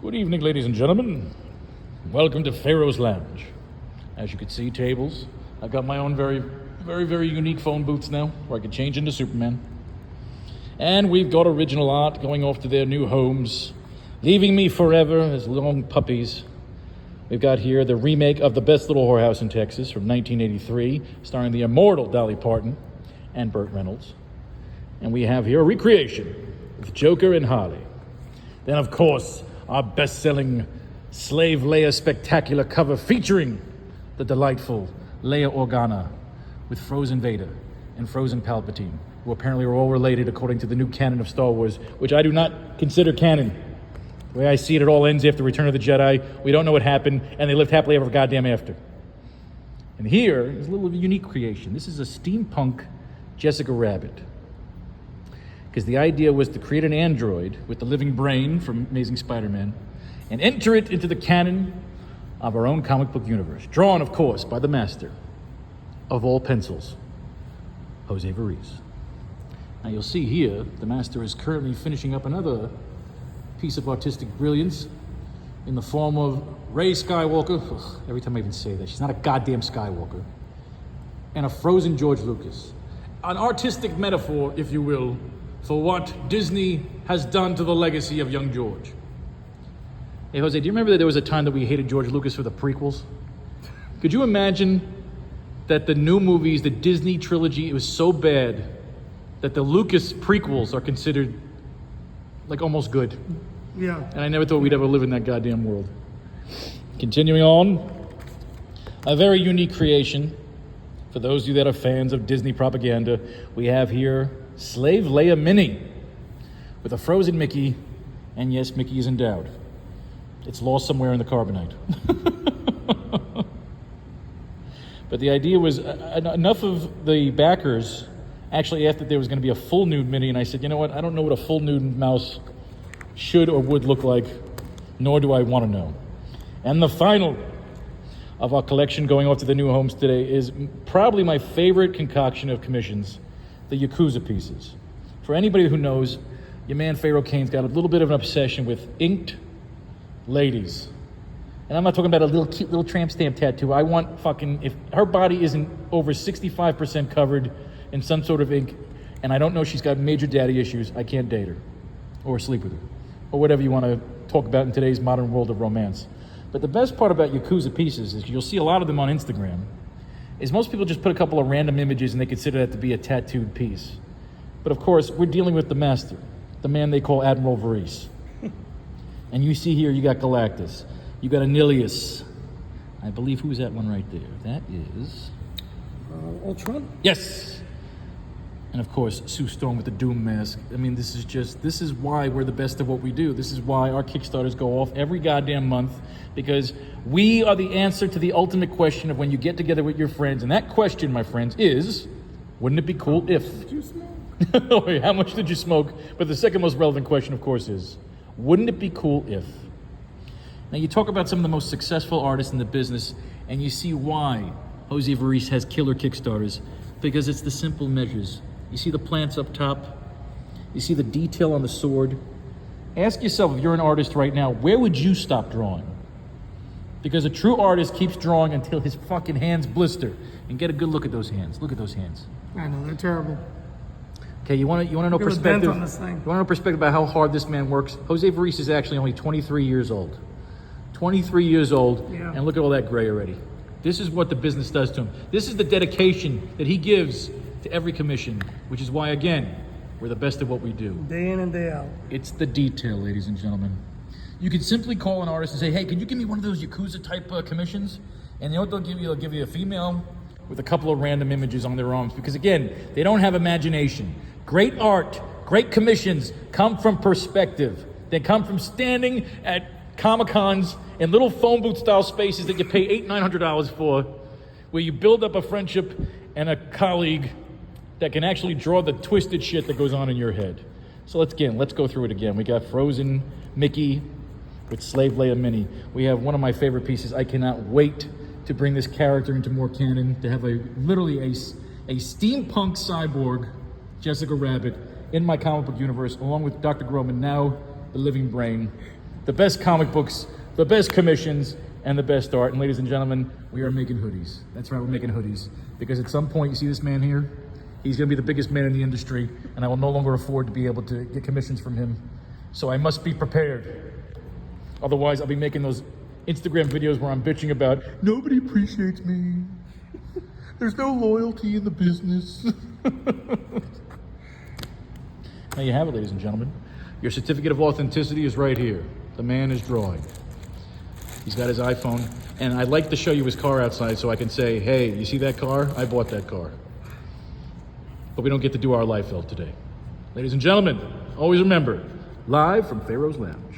Good evening, ladies and gentlemen. Welcome to Faro's Lounge. As you can see, tables. I've got my own very unique phone booths now, where I can change into Superman. And we've got original art going off to their new homes, leaving me forever as long puppies. We've got here the remake of The Best Little Whorehouse in Texas from 1983, starring the immortal Dolly Parton and Burt Reynolds. And we have here a recreation with Joker and Harley. Then, of course, our best-selling Slave Leia spectacular cover featuring the delightful Leia Organa with Frozen Vader and Frozen Palpatine, who apparently are all related according to the new canon of Star Wars, which I do not consider canon. The way I see it, it all ends after Return of the Jedi. We don't know what happened, and they lived happily ever goddamn after. And here is a little unique creation. This is a steampunk Jessica Rabbit. Because the idea was to create an android with the living brain from Amazing Spider-Man and enter it into the canon of our own comic book universe. Drawn, of course, by the master of all pencils, Jose Varese. Now you'll see here, the master is currently finishing up another piece of artistic brilliance in the form of Rey Skywalker. Ugh, every time I even say that, she's not a goddamn Skywalker. And a frozen George Lucas. An artistic metaphor, if you will, for what Disney has done to the legacy of young George. Hey, Jose, do you remember that there was a time that we hated George Lucas for the prequels? Could you imagine that the new movies, the Disney trilogy, it was so bad that the Lucas prequels are considered like almost good? Yeah. And I never thought we'd ever live in that goddamn world. Continuing on, a very unique creation. For those of you that are fans of Disney propaganda, we have here Slave Leia Mini with a frozen Mickey, and yes, Mickey is endowed. It's lost somewhere in the carbonite. But the idea was enough of the backers actually asked that there was going to be a full nude Mini, and I said, you know what, I don't know what a full nude mouse should or would look like, nor do I want to know. And the final of our collection going off to the new homes today is probably my favorite concoction of commissions, the Yakuza pieces. For anybody who knows, your man Faro Kane's got a little bit of an obsession with inked ladies. And I'm not talking about a little cute little tramp stamp tattoo. I want fucking, if her body isn't over 65% covered in some sort of ink, and I don't know she's got major daddy issues, I can't date her or sleep with her or whatever you want to talk about in today's modern world of romance. But the best part about Yakuza pieces is you'll see a lot of them on Instagram, is most people just put a couple of random images and they consider that to be a tattooed piece. But of course, we're dealing with the master, the man they call Admiral Varese. And you see here, you got Galactus, you got Anilius. I believe who's that one right there? That is... Ultron? Yes! And of course, Sue Storm with the Doom mask. I mean, this is why we're the best of what we do. This is why our Kickstarters go off every goddamn month, because we are the answer to the ultimate question of when you get together with your friends. And that question, my friends, is, wouldn't it be cool if... Did you smoke? Wait, how much did you smoke? But the second most relevant question, of course, is, wouldn't it be cool if... Now, you talk about some of the most successful artists in the business, and you see why Jose Varese has killer Kickstarters, because it's the simple measures. You see the plants up top? You see the detail on the sword? Ask yourself, if you're an artist right now, where would you stop drawing? Because a true artist keeps drawing until his fucking hands blister. And get a good look at those hands. Look at those hands. I know, they're terrible. Okay, you want to know Look at the perspective? dent on this thing. You want to know perspective about how hard this man works? Jose Varese is actually only 23 years old. 23 years old, yeah. And look at all that gray already. This is what the business does to him. This is the dedication that he gives to every commission, which is why, again, we're the best at what we do. Day in and day out. It's the detail, ladies and gentlemen. You can simply call an artist and say, hey, can you give me one of those Yakuza-type commissions? And you know what they'll give you? They'll give you a female with a couple of random images on their arms. Because, again, they don't have imagination. Great art, great commissions come from perspective. They come from standing at Comic-Cons in little phone booth-style spaces that you pay $800-900 for, where you build up a friendship and a colleague that can actually draw the twisted shit that goes on in your head. So let's go through it again. We got Frozen Mickey with Slave Leia Mini. We have one of my favorite pieces. I cannot wait to bring this character into more canon, to have literally a steampunk cyborg, Jessica Rabbit, in my comic book universe, along with Dr. Groman, now the living brain the best comic books, the best commissions, and the best art. And ladies and gentlemen, we are making hoodies. That's right, we're making hoodies. Because at some point, you see this man here? He's gonna be the biggest man in the industry, and I will no longer afford to be able to get commissions from him. So I must be prepared. Otherwise, I'll be making those Instagram videos where I'm bitching about, nobody appreciates me. There's no loyalty in the business. There you have it, ladies and gentlemen. Your certificate of authenticity is right here. The man is drawing. He's got his iPhone, and I'd like to show you his car outside so I can say, hey, you see that car? I bought that car. But we don't get to do our Liefeld today. Ladies and gentlemen, always remember, live from Faro's Lounge.